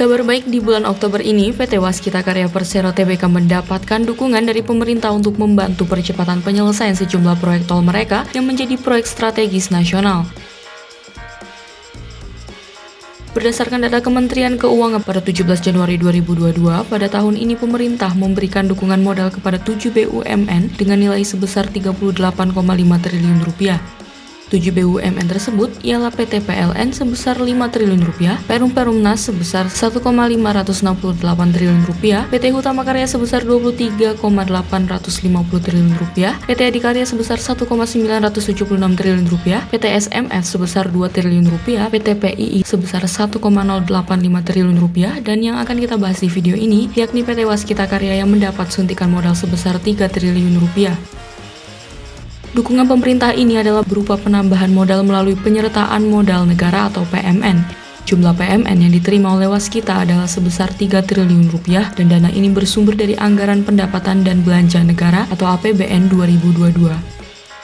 Kabar baik, di bulan Oktober ini, PT Waskita Karya Persero Tbk mendapatkan dukungan dari pemerintah untuk membantu percepatan penyelesaian sejumlah proyek tol mereka yang menjadi proyek strategis nasional. Berdasarkan data Kementerian Keuangan pada 17 Januari 2022, pada tahun ini pemerintah memberikan dukungan modal kepada 7 BUMN dengan nilai sebesar Rp38,5 triliun. 7 BUMN tersebut ialah PT PLN sebesar Rp5 triliun, Perum Perumnas sebesar Rp1,568 triliun, PT Hutama Karya sebesar Rp23,850 triliun, PT Adikarya sebesar Rp1,976 triliun, PT SMF sebesar Rp2 triliun, PT PII sebesar Rp1,085 triliun, dan yang akan kita bahas di video ini yakni PT Waskita Karya yang mendapat suntikan modal sebesar Rp3 triliun. Dukungan pemerintah ini adalah berupa penambahan modal melalui penyertaan modal negara atau PMN. Jumlah PMN yang diterima oleh Waskita adalah sebesar Rp3 triliun dan dana ini bersumber dari Anggaran Pendapatan dan Belanja Negara atau APBN 2022.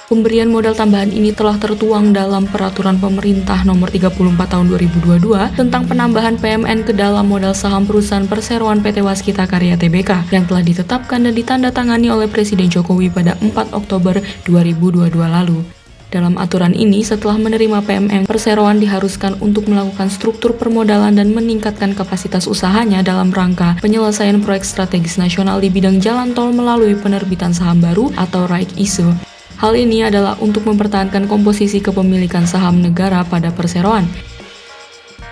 Pemberian modal tambahan ini telah tertuang dalam Peraturan Pemerintah Nomor 34 Tahun 2022 tentang penambahan PMN ke dalam modal saham perusahaan perseroan PT Waskita Karya Tbk yang telah ditetapkan dan ditandatangani oleh Presiden Jokowi pada 4 Oktober 2022 lalu. Dalam aturan ini, setelah menerima PMN, perseroan diharuskan untuk melakukan struktur permodalan dan meningkatkan kapasitas usahanya dalam rangka penyelesaian proyek strategis nasional di bidang jalan tol melalui penerbitan saham baru atau right issue. Hal ini adalah untuk mempertahankan komposisi kepemilikan saham negara pada perseroan.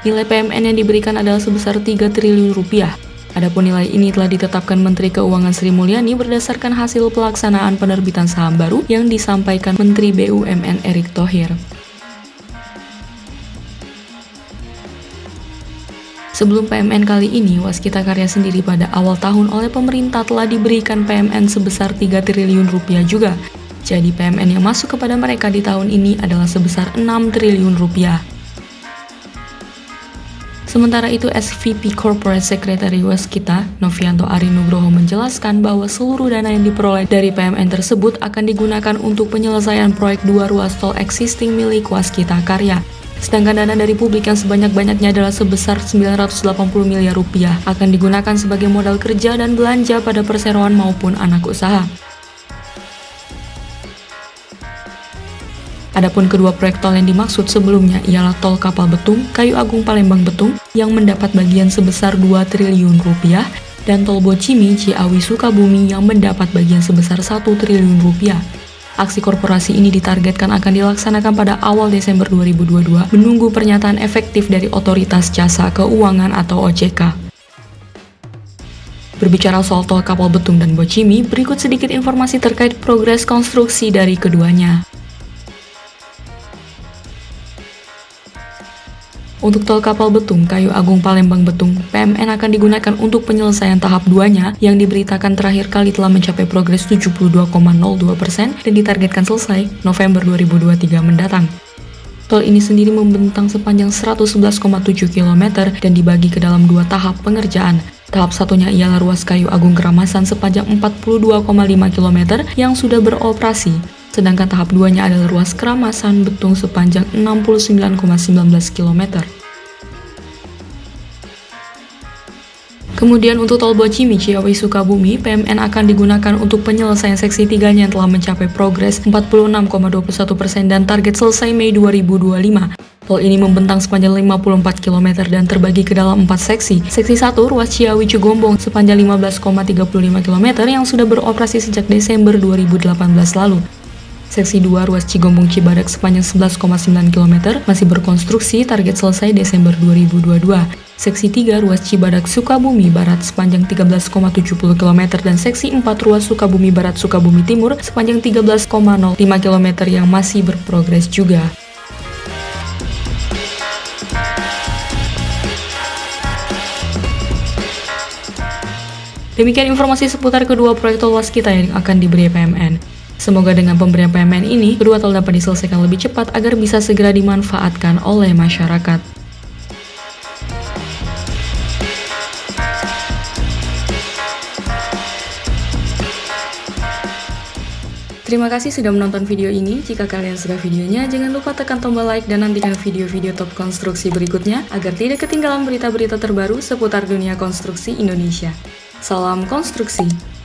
Nilai PMN yang diberikan adalah sebesar Rp3 triliun. Adapun nilai ini telah ditetapkan Menteri Keuangan Sri Mulyani berdasarkan hasil pelaksanaan penerbitan saham baru yang disampaikan Menteri BUMN Erick Thohir. Sebelum PMN kali ini, Waskita Karya sendiri pada awal tahun oleh pemerintah telah diberikan PMN sebesar Rp3 triliun juga. Jadi PMN yang masuk kepada mereka di tahun ini adalah sebesar Rp6 triliun. Sementara itu, SVP Corporate Secretary Waskita, Novianto Ari Nugroho menjelaskan bahwa seluruh dana yang diperoleh dari PMN tersebut akan digunakan untuk penyelesaian proyek 2 ruas tol existing milik Waskita Karya. Sedangkan dana dari publik yang sebanyak-banyaknya adalah sebesar Rp980 miliar akan digunakan sebagai modal kerja dan belanja pada perseroan maupun anak usaha. Adapun kedua proyek tol yang dimaksud sebelumnya ialah Tol Kapal Betung, Kayu Agung Palembang Betung yang mendapat bagian sebesar Rp2 triliun dan Tol Bocimi Ciawi Sukabumi yang mendapat bagian sebesar Rp1 triliun. Aksi korporasi ini ditargetkan akan dilaksanakan pada awal Desember 2022 menunggu pernyataan efektif dari Otoritas Jasa Keuangan atau OJK. Berbicara soal Tol Kapal Betung dan Bocimi, berikut sedikit informasi terkait progres konstruksi dari keduanya. Untuk Tol Kapal Betung, Kayu Agung Palembang Betung, PMN akan digunakan untuk penyelesaian tahap 2-nya yang diberitakan terakhir kali telah mencapai progres 72,02% dan ditargetkan selesai November 2023 mendatang. Tol ini sendiri membentang sepanjang 111,7 km dan dibagi ke dalam 2 tahap pengerjaan. Tahap satunya ialah ruas Kayu Agung Keramasan sepanjang 42,5 km yang sudah beroperasi. Sedangkan tahap 2-nya adalah ruas Keramasan Betung sepanjang 69,19 km. Kemudian untuk Tol Bocimi Ciawi Sukabumi, PMN akan digunakan untuk penyelesaian seksi 3-nya yang telah mencapai progres 46,21% dan target selesai Mei 2025. Tol ini membentang sepanjang 54 km dan terbagi ke dalam 4 seksi. Seksi 1, ruas Ciawi Cigombong sepanjang 15,35 km yang sudah beroperasi sejak Desember 2018 lalu. Seksi 2 ruas Cigombong Cibadak sepanjang 11,9 km masih berkonstruksi, target selesai Desember 2022. Seksi 3 ruas Cibadak Sukabumi Barat sepanjang 13,70 km dan seksi 4 ruas Sukabumi Barat Sukabumi Timur sepanjang 13,05 km yang masih berprogres juga. Demikian informasi seputar kedua proyek tol Waskita yang akan diberi PMN. Semoga dengan pemberian PMN ini, kedua tol dapat diselesaikan lebih cepat agar bisa segera dimanfaatkan oleh masyarakat. Terima kasih sudah menonton video ini. Jika kalian suka videonya, jangan lupa tekan tombol like dan nantikan video-video top konstruksi berikutnya agar tidak ketinggalan berita-berita terbaru seputar dunia konstruksi Indonesia. Salam konstruksi!